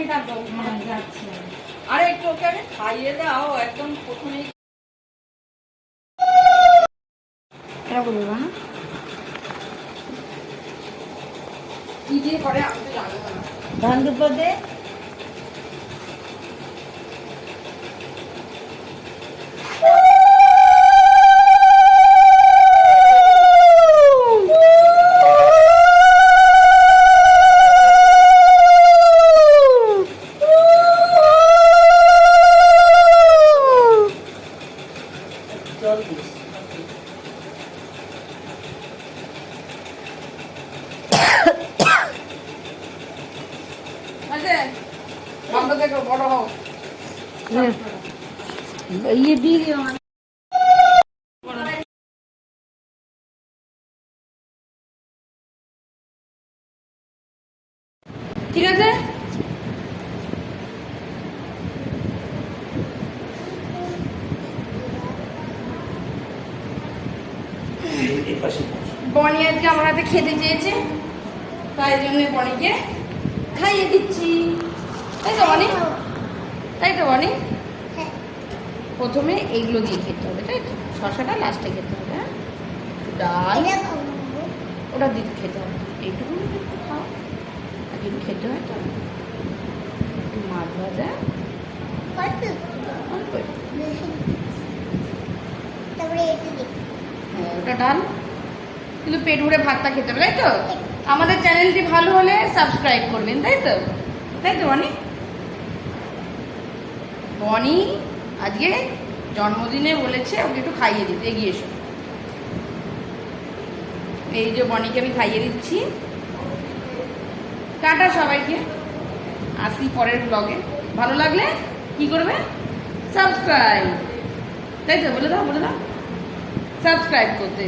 যাচ্ছে। আরে একটু ওকে আগে খাইয়ে দাও একদম প্রথমেই। এটা বলবো না কি দিয়ে করে আমি তো জানি না। ধান দুপুর দে জল দিস। আচ্ছা বন্ধ দেখো বড় হোক। ইয়ে দিয়ে দিও ঠিক আছে বনি আজকে আমার হাতে খেতে চেয়েছে তাই জন্য বনিকে খাইয়ে দিচ্ছি তাই তো বনি প্রথমে এইগুলো দিয়ে খেতে হবে তাই তো শশাটা লাস্টে খেতে হবে হ্যাঁ ডাল ওটা দিয়ে খেতে হবে এইটুকু একটু খাও আর একটু খেতে হয় তো একটু মাছ ভাজা অল্প একটু। হ্যাঁ ওটা ডাল কিন্তু পেট ভরে ভাতটা খেতে হবে তাই তো আমাদের চ্যানেলটি ভালো হলে সাবস্ক্রাইব করবেন তাই তো বনি বনি আজকে জন্মদিনে বলেছে ওকে একটু খাইয়ে দিতে এগিয়ে এসো এই যে বনিকে আমি খাইয়ে দিচ্ছি টাটা সবাইকে আসি পরের ব্লগে ভালো লাগলে কি করবে সাবস্ক্রাইব তাই তো বলে দাও সাবস্ক্রাইব করতে